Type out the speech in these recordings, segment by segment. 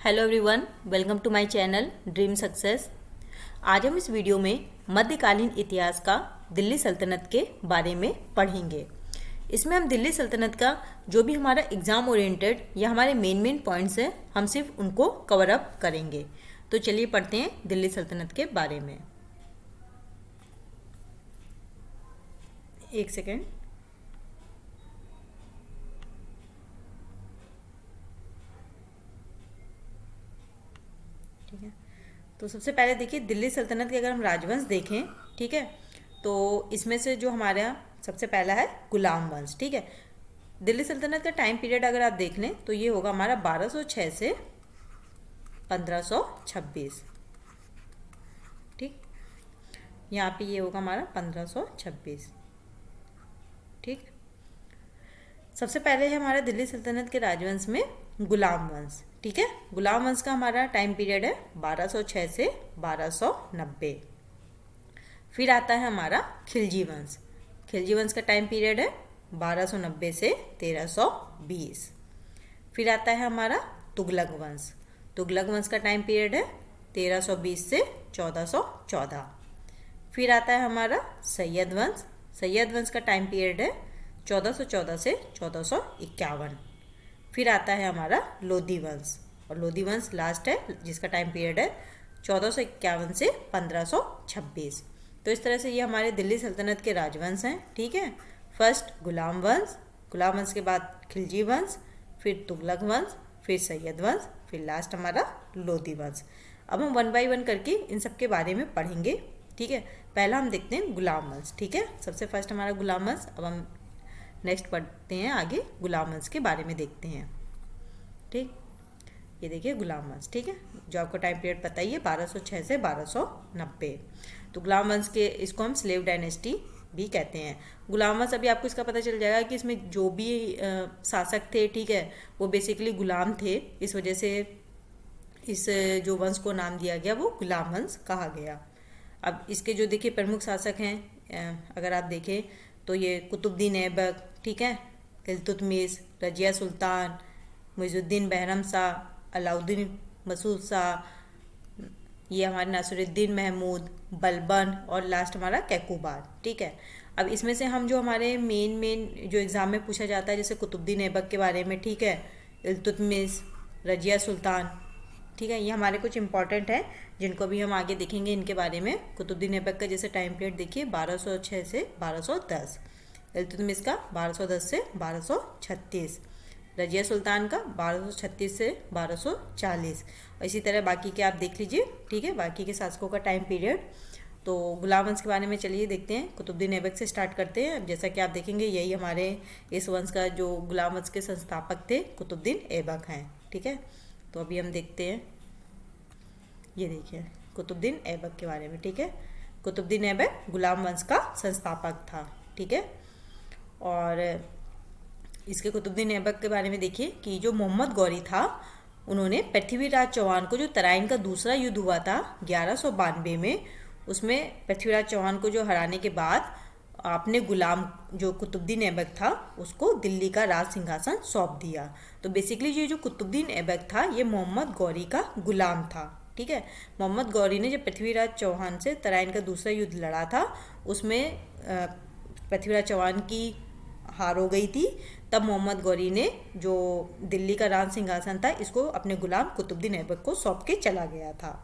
Hello everyone, welcome to my channel Dream Success. आज हम इस वीडियो में मध्यकालीन इतिहास का दिल्ली सल्तनत के बारे में पढ़ेंगे। इसमें हम दिल्ली सल्तनत का जो भी हमारा एग्ज़ाम ओरिएंटेड या हमारे मेन पॉइंट्स हैं, हम सिर्फ उनको कवर अप करेंगे। तो चलिए पढ़ते हैं दिल्ली सल्तनत के बारे में। एक सेकेंड। ठीक है, तो सबसे पहले देखिए दिल्ली सल्तनत के अगर हम राजवंश देखें, ठीक है, तो इसमें से जो हमारा सबसे पहला है गुलाम वंश। ठीक है, दिल्ली सल्तनत का टाइम पीरियड अगर आप देख लें तो ये होगा हमारा 1206 से 1526। ठीक, यहाँ पे ये होगा हमारा 1526। ठीक, सबसे पहले है हमारा दिल्ली सल्तनत के राजवंश में गुलाम वंश। ठीक है, गुलाम वंश का हमारा टाइम पीरियड है 1206 से 1290। फिर आता है हमारा खिलजी वंश। खिलजी वंश का टाइम पीरियड है 1290 से 1320। फिर आता है हमारा तुगलक वंश। तुगलक वंश का टाइम पीरियड है 1320 से 1414। फिर आता है हमारा सैयद वंश। सैयद वंश का टाइम पीरियड है 1414 से 1451। फिर आता है हमारा लोधी वंश, और लोधी वंश लास्ट है जिसका टाइम पीरियड है 1451 से 1526। तो इस तरह से ये हमारे दिल्ली सल्तनत के राजवंश हैं। ठीक है, फर्स्ट गुलाम वंश, गुलाम वंश के बाद खिलजी वंश, फिर तुगलक वंश, फिर सैयद वंश, फिर लास्ट हमारा लोधी वंश। अब हम वन बाय वन करके इन सब के बारे में पढ़ेंगे। ठीक है, पहला हम देखते हैं गुलाम वंश। ठीक है, सबसे फर्स्ट हमारा गुलाम वंश। अब हम नेक्स्ट पढ़ते हैं, आगे गुलाम वंश के बारे में देखते हैं। ठीक, ये देखिए गुलाम वंश। ठीक है, जो आपको टाइम पीरियड पता ही है 1206 से 1290। तो गुलाम वंश के इसको हम स्लेव डायनेस्टी भी कहते हैं। गुलाम वंश, अभी आपको इसका पता चल जाएगा कि इसमें जो भी शासक थे, ठीक है, वो बेसिकली गुलाम थे। इस वजह से इस जो वंश को नाम दिया गया वो गुलाम वंश कहा गया। अब इसके जो देखिए प्रमुख शासक हैं, अगर आप देखें तो ये कुतुबुद्दीन ऐबक, ठीक है, इल्तुतमिश, रजिया सुल्तान, मुइजुद्दीन बहरम शाह, अलाउद्दीन मसूद शाह, ये हमारे नासिरुद्दीन महमूद, बलबन, और लास्ट हमारा कैकुबार। ठीक है, अब इसमें से हम जो हमारे मेन जो एग्ज़ाम में पूछा जाता है, जैसे कुतुबुद्दीन ऐबक के बारे में, ठीक है, इल्तुतमिश, रजिया सुल्तान, ठीक है, ये हमारे कुछ इंपॉर्टेंट है जिनको भी हम आगे देखेंगे इनके बारे में। कुतुबुद्दीन ऐबक का जैसे टाइम पीरियड देखिए 1206 से 1210, इल्तुतमिश का 1210 से 1236, रजिया सुल्तान का 1236 से 1240, और इसी तरह बाकी के आप देख लीजिए। ठीक है, बाकी के शासकों का टाइम पीरियड। तो गुलाम वंश के बारे में चलिए देखते हैं। कुतुबुद्दीन ऐबक से स्टार्ट करते हैं। अब जैसा कि आप देखेंगे यही हमारे इस वंश का जो गुलाम वंश के संस्थापक थे कुतुबुद्दीन ऐबक हैं। ठीक है, तो अभी हम देखते हैं, ये देखिए कुतुबुद्दीन ऐबक के बारे में। ठीक है, कुतुबुद्दीन ऐबक गुलाम वंश का संस्थापक था। ठीक है, और इसके कुतुबुद्दीन ऐबक के बारे में देखिए कि जो मोहम्मद गौरी था, उन्होंने पृथ्वीराज चौहान को, जो तराइन का दूसरा युद्ध हुआ था 1192 में, उसमें पृथ्वीराज चौहान को जो हराने के बाद आपने गुलाम जो कुतुबुद्दीन ऐबक था उसको दिल्ली का राज सिंहासन सौंप दिया। तो बेसिकली ये जो कुतुबुद्दीन ऐबक था ये मोहम्मद गौरी का गुलाम था। ठीक है, मोहम्मद गौरी ने जब पृथ्वीराज चौहान से तराइन का दूसरा युद्ध लड़ा था, उसमें पृथ्वीराज चौहान की हार हो गई थी। तब मोहम्मद गौरी ने जो दिल्ली का राज सिंहासन था इसको अपने गुलाम कुतुबुद्दीन ऐबक को सौंप के चला गया था।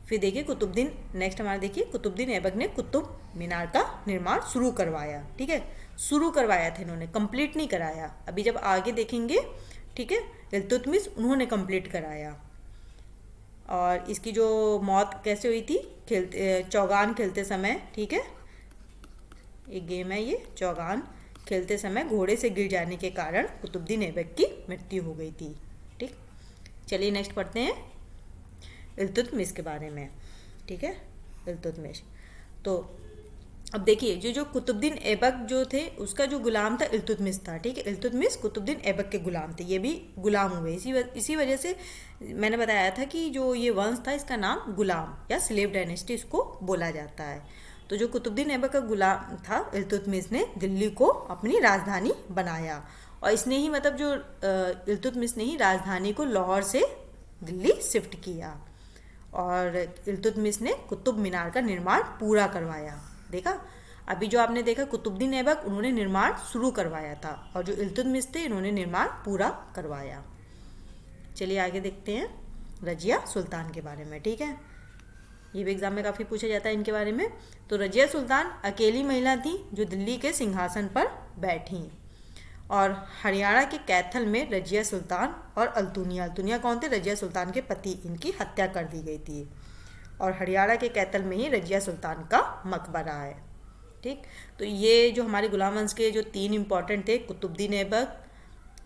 फिर देखिए कुतुबुद्दीन, नेक्स्ट हमारा देखिए कुतुबुद्दीन ऐबक ने कुतुब मीनार का निर्माण शुरू करवाया। ठीक है, शुरू करवाया था इन्होंने, कंप्लीट नहीं कराया। अभी जब आगे देखेंगे, ठीक है, इल्तुतमिश उन्होंने कंप्लीट कराया। और इसकी जो मौत कैसे हुई थी, चौगान खेलते समय। ठीक है, एक गेम है ये, चौगान खेलते समय घोड़े से गिर जाने के कारण कुतुबुद्दीन ऐबक की मृत्यु हो गई थी। ठीक, चलिए नेक्स्ट पढ़ते हैं इल्तुतमिश के बारे में। ठीक है, इल्तुतमिश, तो अब देखिए जो कुतुबुद्दीन ऐबक जो थे उसका जो गुलाम था इल्तुतमिश था। ठीक है, इल्तुतमिश कुतुबुद्दीन ऐबक के गुलाम थे, ये भी गुलाम हुए। इसी वजह से मैंने बताया था कि जो ये वंश था इसका नाम गुलाम या स्लेव डायनेस्टी इसको बोला जाता है। तो जो कुतुबुद्दीन ऐबक का गुलाम था इल्तुतमिश ने दिल्ली को अपनी राजधानी बनाया, और इसने ही मतलब जो इल्तुतमिश ने ही राजधानी को लाहौर से दिल्ली शिफ्ट किया। और इल्तुतमिश ने कुतुब मीनार का निर्माण पूरा करवाया। देखा, अभी जो आपने देखा कुतुबुद्दीन ऐबक, उन्होंने निर्माण शुरू करवाया था, और जो इल्तुतमिश थे इन्होंने निर्माण पूरा करवाया। चलिए आगे देखते हैं रजिया सुल्तान के बारे में। ठीक है, ये भी एग्जाम में काफ़ी पूछा जाता है इनके बारे में। तो रजिया सुल्तान अकेली महिला थी जो दिल्ली के सिंहासन पर बैठी, और हरियाणा के कैथल में रजिया सुल्तान और अल्तुनिया कौन थे? रजिया सुल्तान के पति, इनकी हत्या कर दी गई थी। और हरियाणा के कैथल में ही रजिया सुल्तान का मकबरा है। ठीक, तो ये जो हमारे गुलाम वंश के जो 3 इम्पॉर्टेंट थे, कुतुबुद्दीन ऐबक,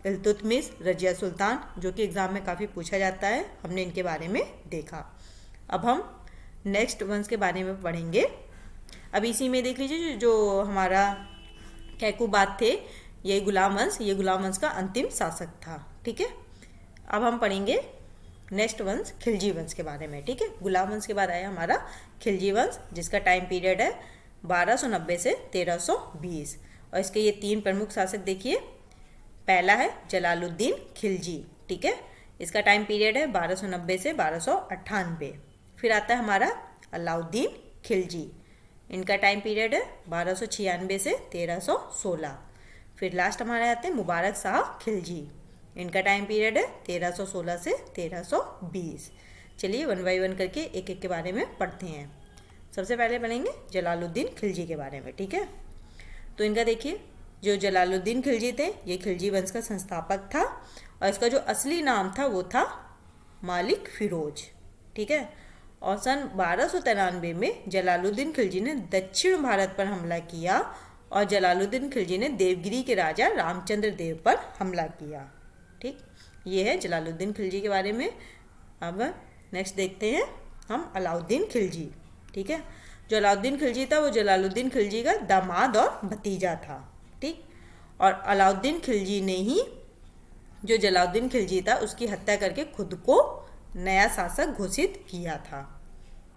इल्तुतमिश, रजिया सुल्तान, जो कि एग्ज़ाम में काफ़ी पूछा जाता है, हमने इनके बारे में देखा। अब हम नेक्स्ट वंश के बारे में पढ़ेंगे। अब इसी में देख लीजिए जो हमारा कैकुबाद थे, ये गुलाम वंश का अंतिम शासक था। ठीक है, अब हम पढ़ेंगे नेक्स्ट वंश खिलजी वंश के बारे में। ठीक है, गुलाम वंश के बाद आया हमारा खिलजी वंश, जिसका टाइम पीरियड है 1290 से 1320। और इसके ये 3 प्रमुख शासक देखिए। पहला है जलालुद्दीन खिलजी। ठीक है, इसका टाइम पीरियड है 1290 से 1298। फिर आता है हमारा अलाउद्दीन खिलजी, इनका टाइम पीरियड है 1296 से 1316। फिर लास्ट हमारे आते हैं मुबारक शाह खिलजी, इनका टाइम पीरियड है 1316 से 1320। चलिए 1 बाय 1 करके एक एक के बारे में पढ़ते हैं। सबसे पहले पढ़ेंगे जलालुद्दीन खिलजी के बारे में। ठीक है, तो इनका देखिए, जो जलालुद्दीन खिलजी थे ये खिलजी वंश का संस्थापक था, और इसका जो असली नाम था वो था मालिक फिरोज। ठीक है, और सन 1293 में जलालुद्दीन खिलजी ने दक्षिण भारत पर हमला किया, और जलालुद्दीन खिलजी ने देवगिरी के राजा रामचंद्र देव पर हमला किया। ठीक, ये है जलालुद्दीन खिलजी के बारे में। अब नेक्स्ट देखते हैं हम अलाउद्दीन खिलजी। ठीक है, जो अलाउद्दीन खिलजी था वो जलालुद्दीन खिलजी का दामाद और भतीजा था। ठीक, और अलाउद्दीन खिलजी ने ही, जो जलालुद्दीन खिलजी था उसकी हत्या करके खुद को नया शासक घोषित किया था,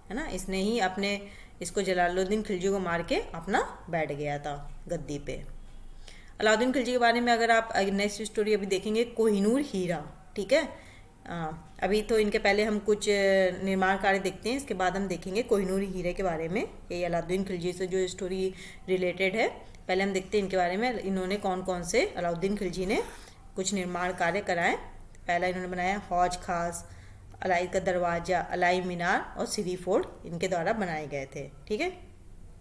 है ना। इसने ही अपने इसको जलालुद्दीन खिलजी को मार के अपना बैठ गया था गद्दी पे। अलाउद्दीन खिलजी के बारे में अगर आप नेक्स्ट स्टोरी अभी देखेंगे कोहिनूर हीरा। ठीक है, अभी तो इनके पहले हम कुछ निर्माण कार्य देखते हैं, इसके बाद हम देखेंगे कोहिनूर हीरे के बारे में। ये अलाउद्दीन खिलजी से जो स्टोरी रिलेटेड है, पहले हम देखते हैं इनके बारे में। इन्होंने कौन कौन से, अलाउद्दीन खिलजी ने कुछ निर्माण कार्य कराए। पहला इन्होंने बनाया हौज खास, अलाई का दरवाज़ा, अलाई मीनार और सिरी फोर्ट, इनके द्वारा बनाए गए थे। ठीक है,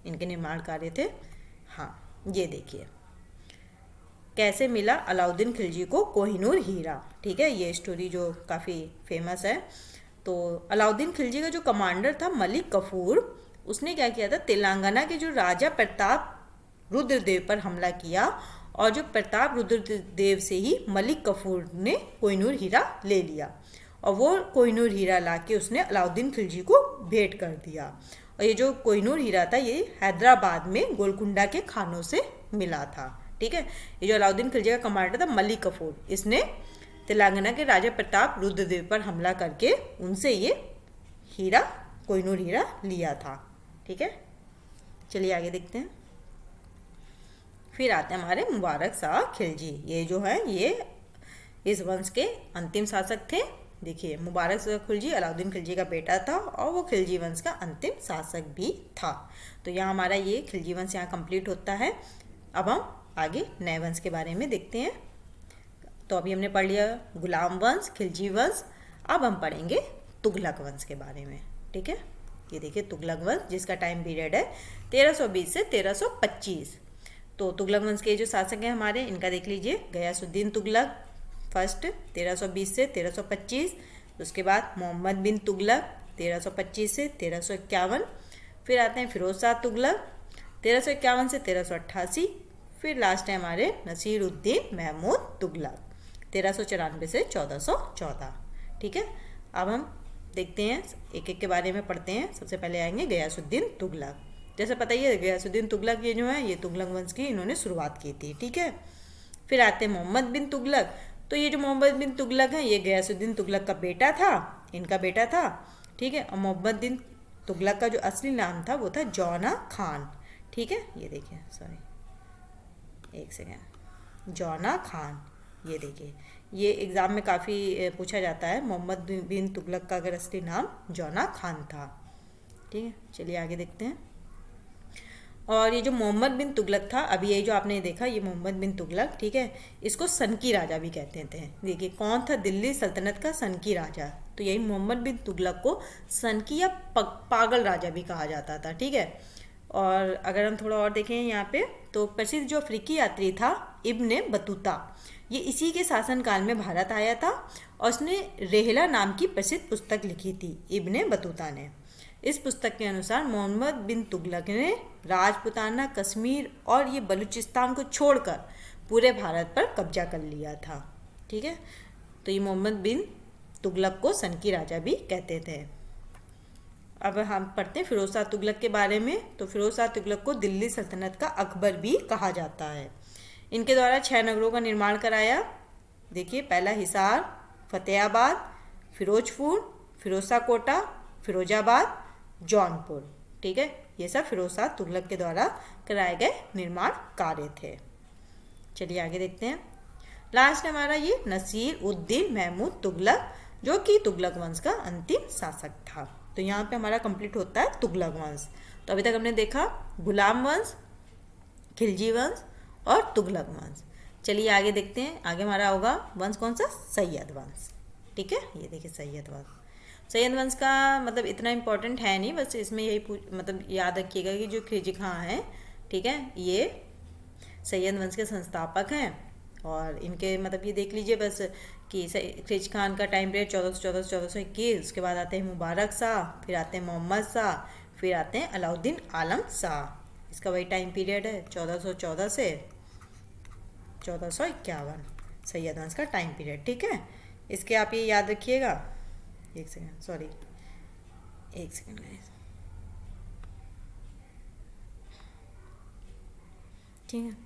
इनके निर्माण कार्य थे। हाँ, ये देखिए कैसे मिला अलाउद्दीन खिलजी को कोहिनूर हीरा। ठीक है, ये स्टोरी जो काफ़ी फेमस है। तो अलाउद्दीन खिलजी का जो कमांडर था मलिक कफूर, उसने क्या किया था, तेलंगाना के जो राजा प्रताप रुद्रदेव पर हमला किया, और जो प्रताप रुद्रदेव से ही मलिक कफूर ने कोहिनूर हीरा ले लिया, और वो कोहिनूर हीरा लाके उसने अलाउद्दीन खिलजी को भेंट कर दिया। और ये जो कोहिनूर हीरा था ये हैदराबाद में गोलकुंडा के खानों से मिला था। ठीक है, ये जो अलाउद्दीन खिलजी का कमांडर था मलिक कफूर, इसने तेलंगाना के राजा प्रताप रुद्रदेव पर हमला करके उनसे ये हीरा, कोहिनूर हीरा लिया था। ठीक है, चलिए आगे देखते हैं। फिर आते हैं हमारे मुबारक शाह खिलजी। ये जो है ये इस वंश के अंतिम शासक थे। देखिए, मुबारक शाह खिलजी अलाउद्दीन खिलजी का बेटा था, और वो खिलजी वंश का अंतिम शासक भी था। तो यहाँ हमारा ये खिलजी वंश यहाँ कंप्लीट होता है। अब हम आगे नए वंश के बारे में देखते हैं। तो अभी हमने पढ़ लिया गुलाम वंश, खिलजी वंश। अब हम पढ़ेंगे तुगलक वंश के बारे में। ठीक है, ये देखिए तुगलक वंश, जिसका टाइम पीरियड है 1320 से 1325। तो तुगलक वंश के जो शासक हैं हमारे, इनका देख लीजिए, गयासुद्दीन तुगलक फर्स्ट 1320 से 1325। उसके बाद मोहम्मद बिन तुगलक 1325 से 1351। फिर आते हैं फिरोज शाह तुगलक 1351 से 1388। फिर लास्ट है हमारे नसीरुद्दीन महमूद तुगलक 1394 से 1414। ठीक है, अब हम देखते हैं एक एक के बारे में पढ़ते हैं। सबसे पहले आएंगे गयासुद्दीन तुगलक। जैसे पता ही है गयासुद्दीन तुगलक ये जो है ये तुगलक वंश की इन्होंने शुरुआत की थी। ठीक है, फिर आते हैं मोहम्मद बिन तुगलक। तो ये जो मोहम्मद बिन तुगलक है ये गयासुद्दीन तुगलक का बेटा था, इनका बेटा था। ठीक है, और मोहम्मद बिन तुगलक का जो असली नाम था वो था जौना खान। ठीक है, ये देखिए, सॉरी एक सेकेंड, जौना खान, ये देखिए ये एग्ज़ाम में काफ़ी पूछा जाता है। मोहम्मद बिन तुगलक का अगर असली नाम जौना खान था। ठीक है, चलिए आगे देखते हैं। और ये जो मोहम्मद बिन तुगलक था, अभी यही जो आपने देखा, ये मोहम्मद बिन तुगलक, ठीक है, इसको सनकी राजा भी कहते थे। देखिए कौन था दिल्ली सल्तनत का सनकी राजा, तो यही मोहम्मद बिन तुगलक को सनकी या पागल राजा भी कहा जाता था। ठीक है, और अगर हम थोड़ा और देखें यहाँ पे, तो प्रसिद्ध जो अफ्रीकी यात्री था इब्ने बतूता, ये इसी के शासनकाल में भारत आया था और उसने रेहला नाम की प्रसिद्ध पुस्तक लिखी थी इब्ने बतूता ने। इस पुस्तक के अनुसार मोहम्मद बिन तुगलक ने राजपुताना, कश्मीर और ये बलूचिस्तान को छोड़कर पूरे भारत पर कब्जा कर लिया था। ठीक है, तो ये मोहम्मद बिन तुगलक को सनकी राजा भी कहते थे। अब हम पढ़ते हैं फिरोज शाह तुगलक के बारे में। तो फिरोज शाह तुगलक को दिल्ली सल्तनत का अकबर भी कहा जाता है। इनके द्वारा 6 नगरों का निर्माण कराया। देखिए, पहला हिसार, फतेहाबाद, फिरोजपुर, फिरोजशाह कोटा, फिरोजाबाद, जौनपुर। ठीक है, ये सब फिरोज शाह तुगलक के द्वारा कराए गए निर्माण कार्य थे। चलिए आगे देखते हैं। लास्ट हमारा ये नसीर उद्दीन महमूद तुगलक, जो कि तुगलक वंश का अंतिम शासक था। तो यहाँ पे हमारा कंप्लीट होता है तुगलक वंश। तो अभी तक हमने देखा गुलाम वंश, खिलजी वंश और तुगलक वंश। चलिए आगे देखते हैं। आगे हमारा होगा वंश कौन सा? सैयद वंश। ठीक है, ये देखिए सैयद वंश। सैयद वंश का मतलब इतना इम्पोर्टेंट है नहीं, बस इसमें यही मतलब याद रखिएगा कि जो खिलजी खां हैं, ठीक है, ये सैयद वंश के संस्थापक हैं। और इनके मतलब ये देख लीजिए बस कि खिलजी खान का टाइम पीरियड 1414 से 1421, उसके बाद आते हैं मुबारक शाह, फिर आते हैं मोहम्मद शाह, फिर आते हैं अलाउद्दीन आलम शाह। इसका वही टाइम पीरियड है 1414 से 1451, सैयद वंश का टाइम पीरियड। ठीक है, इसके आप ये याद रखिएगा। एक सेकेंड, सॉरी, एक सेकेंड गाइस। ठीक है,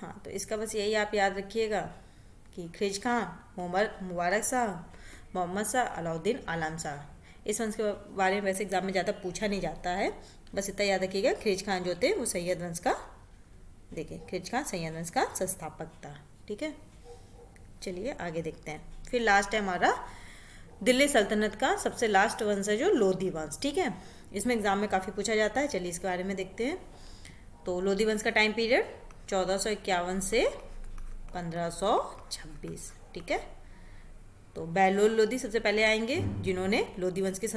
हाँ, तो इसका बस यही आप याद रखिएगा कि खिलजी खां, मुबारक शाह, मोहम्मद शाह, अलाउद्दीन आलम शाह। इस वंश के बारे में वैसे एग्जाम में ज़्यादा पूछा नहीं जाता है, बस इतना याद रखिएगा खिलजी खां जो थे वो सैयद वंश का, देखिए खिलजी खां सैयद वंश का संस्थापक था। ठीक है, चलिए आगे देखते हैं। फिर लास्ट है हमारा दिल्ली सल्तनत का सबसे लास्ट वंश है जो लोधी वंश। ठीक है, इसमें एग्जाम में काफ़ी पूछा जाता है। चलिए इसके बारे में देखते हैं। तो लोधी वंश का टाइम पीरियड 1451 से 1526। ठीक है, तो बहलोल लोधी सबसे पहले आएंगे, जिन्होंने लोधी वंश के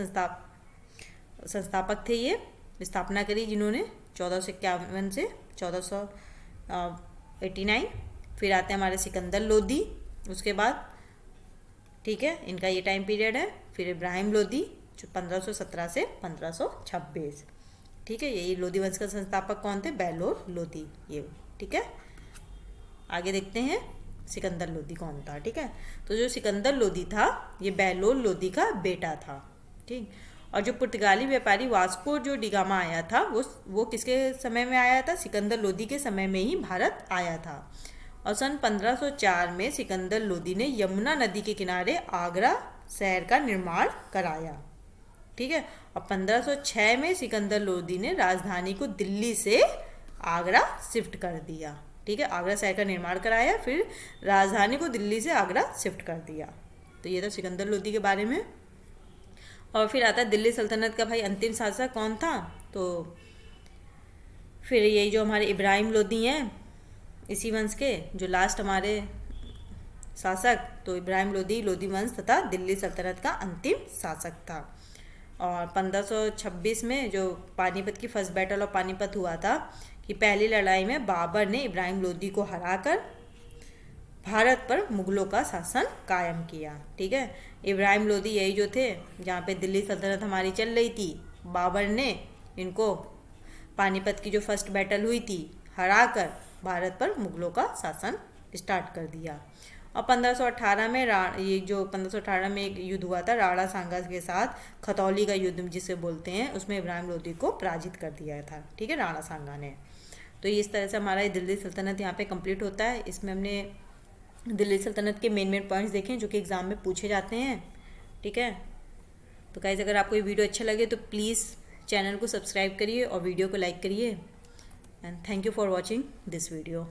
संस्थापक थे। ये स्थापना करी जिन्होंने 1451 से 1489। फिर आते हैं हमारे सिकंदर लोधी, उसके बाद, ठीक है, इनका ये टाइम पीरियड है। फिर इब्राहिम लोधी जो 1517 से 1526। ठीक है, यही लोधी वंश का संस्थापक कौन थे? बहलोल लोधी, ये। ठीक है, आगे देखते हैं सिकंदर लोधी कौन था। ठीक है, तो जो सिकंदर लोधी था ये बहलोल लोधी का बेटा था। ठीक, और जो पुर्तगाली व्यापारी वास्को जो डिगामा आया था वो किसके समय में आया था? सिकंदर लोधी के समय में ही भारत आया था। और सन 1504 में सिकंदर लोधी ने यमुना नदी के किनारे आगरा शहर का निर्माण कराया। ठीक है, और 1506 में सिकंदर लोधी ने राजधानी को दिल्ली से आगरा शिफ्ट कर दिया। ठीक है, आगरा शहर का निर्माण कराया, फिर राजधानी को दिल्ली से आगरा शिफ्ट कर दिया। तो ये था सिकंदर लोधी के बारे में। और फिर आता है दिल्ली सल्तनत का भाई अंतिम शासक कौन था? तो फिर यही जो हमारे इब्राहिम लोधी हैं, इसी वंश के जो लास्ट हमारे शासक, तो इब्राहिम लोधी लोधी वंश तथा दिल्ली सल्तनत का अंतिम शासक था। और 1526 में जो पानीपत की फर्स्ट बैटल ऑफ पानीपत हुआ था, कि पहली लड़ाई में बाबर ने इब्राहिम लोधी को हराकर भारत पर मुगलों का शासन कायम किया। ठीक है, इब्राहिम लोधी यही जो थे जहाँ पे दिल्ली सल्तनत हमारी चल रही थी, बाबर ने इनको पानीपत की जो फर्स्ट बैटल हुई थी हराकर भारत पर मुगलों का शासन स्टार्ट कर दिया। और 1518 में ये जो 1518 में एक युद्ध हुआ था राणा सांगा के साथ, खतौली का युद्ध जिसे बोलते हैं, उसमें इब्राहिम लोधी को पराजित कर दिया था। ठीक है, राणा सांगा ने। तो इस तरह से हमारा दिल्ली सल्तनत यहाँ पे कंप्लीट होता है। इसमें हमने दिल्ली सल्तनत के मेन पॉइंट्स देखें जो कि एग्ज़ाम में पूछे जाते हैं। ठीक है, तो गाइस अगर आपको ये वीडियो अच्छा लगे तो प्लीज़ चैनल को सब्सक्राइब करिए और वीडियो को लाइक करिए। And thank you for watching this video.